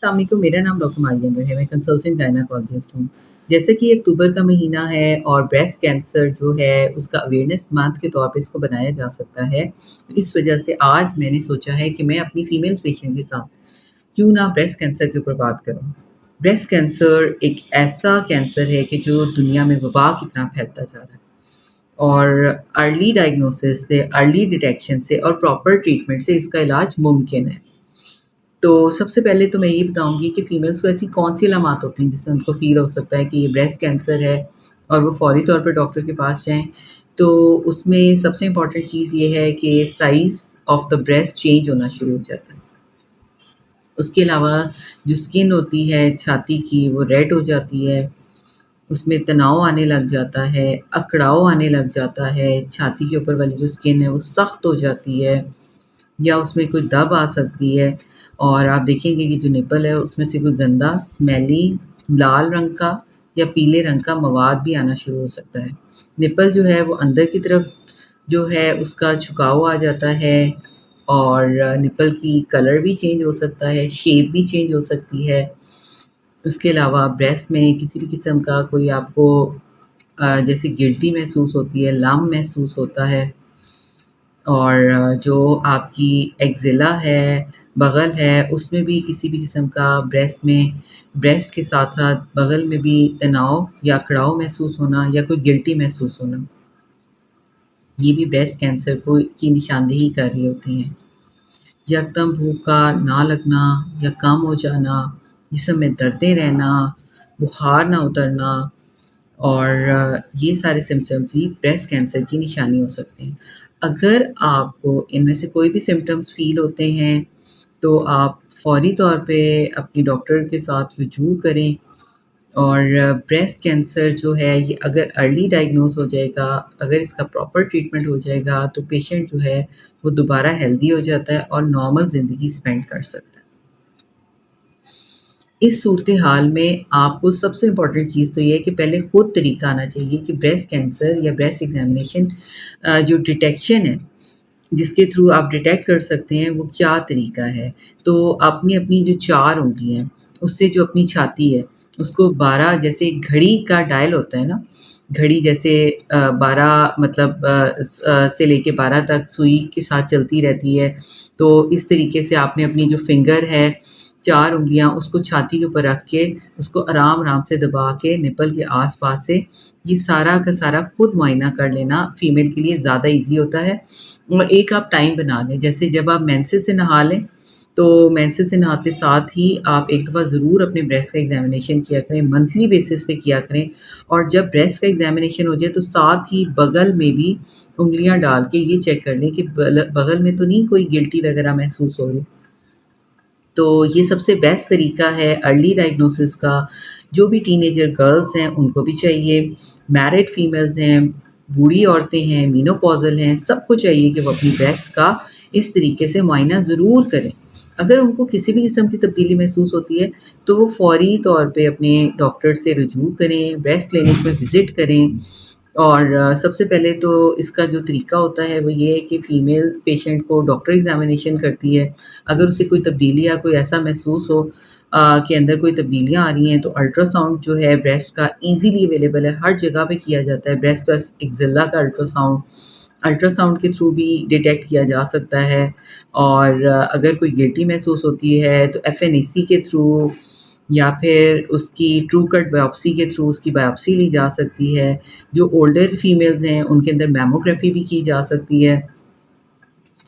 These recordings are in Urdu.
السلام علیکم، میرا نام ڈاکٹر ماریہ انور ہے، میں کنسلٹنٹ گائناکالوجسٹ ہوں۔ جیسے کہ اکتوبر کا مہینہ ہے اور بریسٹ کینسر جو ہے اس کا اویئرنیس منتھ کے طور پہ اس کو بنایا جا سکتا ہے، تو اس وجہ سے آج میں نے سوچا ہے کہ میں اپنی فیمیل پیشنٹ کے ساتھ کیوں نہ بریسٹ کینسر کے اوپر بات کروں۔ بریسٹ کینسر ایک ایسا کینسر ہے کہ جو دنیا میں وبا کی طرح پھیلتا جا رہا ہے، اور ارلی ڈائگنوسس سے، ارلی ڈیٹیکشن سے اور پراپر ٹریٹمنٹ سے اس کا علاج ممکن ہے۔ تو سب سے پہلے تو میں یہ بتاؤں گی کہ فیمیلز کو ایسی کون سی علامات ہوتی ہیں جس سے ان کو فیل ہو سکتا ہے کہ یہ بریسٹ کینسر ہے اور وہ فوری طور پر ڈاکٹر کے پاس جائیں۔ تو اس میں سب سے امپورٹنٹ چیز یہ ہے کہ size of the breast change ہونا شروع ہو جاتا ہے۔ اس کے علاوہ جو اسکن ہوتی ہے چھاتی کی وہ ریڈ ہو جاتی ہے، اس میں تناؤ آنے لگ جاتا ہے، اکڑاؤ آنے لگ جاتا ہے، چھاتی کے اوپر والی جو اسکن ہے وہ سخت ہو جاتی ہے، یا اس میں کوئی دب آ سکتی ہے، اور آپ دیکھیں گے کہ جو نپل ہے اس میں سے کوئی گندا اسمیلی لال رنگ کا یا پیلے رنگ کا مواد بھی آنا شروع ہو سکتا ہے۔ نپل جو ہے وہ اندر کی طرف جو ہے اس کا جھکاؤ آ جاتا ہے، اور نپل کی کلر بھی چینج ہو سکتا ہے، شیپ بھی چینج ہو سکتی ہے۔ اس کے علاوہ بریسٹ میں کسی بھی قسم کا کوئی آپ کو جیسے گلٹی محسوس ہوتی ہے، لم محسوس ہوتا ہے، اور جو آپ کی ایکزیلا ہے، بغل ہے، اس میں بھی کسی بھی قسم کا بریسٹ کے ساتھ ساتھ بغل میں بھی تناؤ یا اکڑاؤ محسوس ہونا یا کوئی گلٹی محسوس ہونا، یہ بھی بریسٹ کینسر کی نشاندہی کر رہی ہوتی ہیں۔ یکدم بھوک کا نہ لگنا یا کم ہو جانا، جسم میں دردیں رہنا، بخار نہ اترنا، اور یہ سارے سمپٹمز بھی بریسٹ کینسر کی نشانی ہو سکتے ہیں۔ اگر آپ کو ان میں سے کوئی بھی سمپٹمز فیل ہوتے ہیں تو آپ فوری طور پہ اپنی ڈاکٹر کے ساتھ رجوع کریں، اور بریسٹ کینسر جو ہے یہ اگر ارلی ڈائگنوز ہو جائے گا، اگر اس کا پراپر ٹریٹمنٹ ہو جائے گا تو پیشنٹ جو ہے وہ دوبارہ ہیلدی ہو جاتا ہے اور نارمل زندگی سپینڈ کر سکتا ہے۔ اس صورتحال میں آپ کو سب سے امپورٹنٹ چیز تو یہ ہے کہ پہلے خود طریقہ آنا چاہیے کہ بریسٹ کینسر یا بریسٹ ایگزامینیشن جو ڈیٹیکشن ہے جس کے تھرو آپ ڈیٹیکٹ کر سکتے ہیں وہ کیا طریقہ ہے۔ تو اپنی جو 4 انگلی ہیں اس سے جو اپنی چھاتی ہے اس کو 12 جیسے گھڑی کا ڈائل ہوتا ہے نا، گھڑی جیسے 12 مطلب سے لے کے 12 تک سوئی کے ساتھ چلتی رہتی ہے، تو اس طریقے سے آپ نے اپنی جو فنگر ہے 4 انگلیاں اس کو چھاتی کے اوپر رکھ کے اس کو آرام آرام سے دبا کے نپل کے آس پاس سے یہ سارا کا سارا خود معائنہ کر لینا فیمیل کے لیے زیادہ ایزی ہوتا ہے۔ اور ایک آپ ٹائم بنا لیں، جیسے جب آپ مینسز سے نہا لیں تو مینسز سے نہاتے ساتھ ہی آپ ایک دفعہ ضرور اپنے بریسٹ کا ایگزامینیشن کیا کریں، منتھلی بیسس پہ کیا کریں، اور جب بریسٹ کا ایگزامینیشن ہو جائے تو ساتھ ہی بغل میں بھی انگلیاں ڈال کے یہ چیک کر لیں کہ بغل میں تو نہیں کوئی گلٹی وغیرہ محسوس ہو رہی۔ تو یہ سب سے بیسٹ طریقہ ہے ارلی ڈائگنوسس کا۔ جو بھی ٹین ایجر گرلز ہیں ان کو بھی چاہیے، میرڈ فیمیلز ہیں، بوڑھی عورتیں ہیں، مینوپوزل ہیں، سب کو چاہیے کہ وہ اپنی بریسٹ کا اس طریقے سے معائنہ ضرور کریں۔ اگر ان کو کسی بھی قسم کی تبدیلی محسوس ہوتی ہے تو وہ فوری طور پہ اپنے ڈاکٹر سے رجوع کریں، بریسٹ کلینک میں وزٹ کریں۔ اور سب سے پہلے تو اس کا جو طریقہ ہوتا ہے وہ یہ ہے کہ فیمیل پیشنٹ کو ڈاکٹر ایگزامینیشن کرتی ہے، اگر اسے کوئی تبدیلی یا کوئی ایسا محسوس ہو کہ اندر کوئی تبدیلیاں آ رہی ہیں تو الٹرا ساؤنڈ جو ہے بریسٹ کا ایزیلی اویلیبل ہے، ہر جگہ پہ کیا جاتا ہے۔ بریسٹ پلس ایکزیلا کا الٹرا ساؤنڈ کے تھرو بھی ڈیٹیکٹ کیا جا سکتا ہے، اور اگر کوئی گلٹی محسوس ہوتی ہے تو FNAC کے تھرو یا پھر اس کی ٹرو کٹ بایوپسی کے تھرو اس کی بایوپسی لی جا سکتی ہے۔ جو اولڈر فیمیلز ہیں ان کے اندر میموگرافی بھی کی جا سکتی ہے۔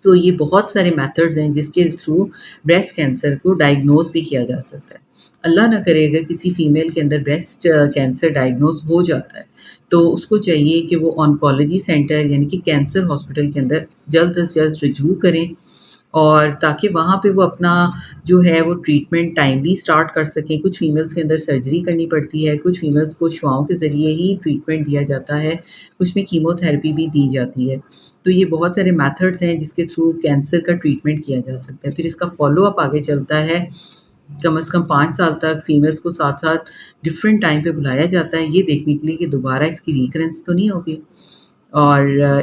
تو یہ بہت سارے میتھڈز ہیں جس کے تھرو بریسٹ کینسر کو ڈائگنوز بھی کیا جا سکتا ہے۔ اللہ نہ کرے اگر کسی فیمیل کے اندر بریسٹ کینسر ڈائگنوز ہو جاتا ہے تو اس کو چاہیے کہ وہ آنکولوجی سینٹر یعنی کہ کینسر ہاسپٹل کے اندر جلد از جلد رجوع کریں، اور تاکہ وہاں پہ وہ اپنا جو ہے وہ ٹریٹمنٹ ٹائملی سٹارٹ کر سکیں۔ کچھ فیمیلز کے اندر سرجری کرنی پڑتی ہے، کچھ فیمیلز کو شعاؤں کے ذریعے ہی ٹریٹمنٹ دیا جاتا ہے، کچھ میں کیمو تھراپی بھی دی جاتی ہے۔ تو یہ بہت سارے میتھڈز ہیں جس کے تھرو کینسر کا ٹریٹمنٹ کیا جا سکتا ہے۔ پھر اس کا فالو اپ آگے چلتا ہے، کم از کم 5 سال تک فیمیلز کو ساتھ ساتھ ڈفرینٹ ٹائم پہ بلایا جاتا ہے یہ دیکھنے کے لیے کہ دوبارہ اس کی ریکرنس تو نہیں ہوگی۔ اور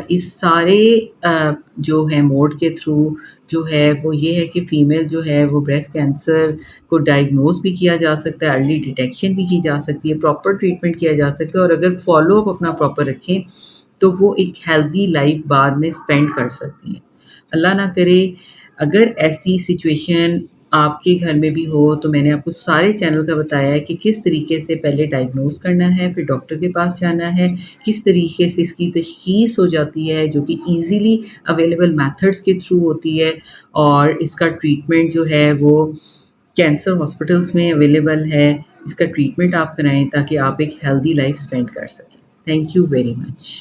اس سارے جو ہے موڈ کے تھرو جو ہے وہ یہ ہے کہ فیمیل جو ہے وہ بریسٹ کینسر کو ڈائگنوز بھی کیا جا سکتا ہے، ارلی ڈیٹیکشن بھی کی جا سکتی ہے، پراپر ٹریٹمنٹ کیا جا سکتا ہے، اور اگر فالو اپ اپنا پراپر رکھیں تو وہ ایک ہیلدی لائف بعد میں اسپینڈ کر سکتی ہیں۔ اللہ نہ کرے اگر ایسی سچویشن آپ کے گھر میں بھی ہو تو میں نے آپ کو سارے چینل کا بتایا ہے کہ کس طریقے سے پہلے ڈائگنوز کرنا ہے، پھر ڈاکٹر کے پاس جانا ہے، کس طریقے سے اس کی تشخیص ہو جاتی ہے جو کہ ایزیلی اویلیبل میتھڈس کے تھرو ہوتی ہے، اور اس کا ٹریٹمنٹ جو ہے وہ کینسر ہاسپٹلس میں اویلیبل ہے۔ اس کا ٹریٹمنٹ آپ کرائیں تاکہ آپ ایک ہیلدی لائف اسپینڈ کر سکیں۔ Thank you very much.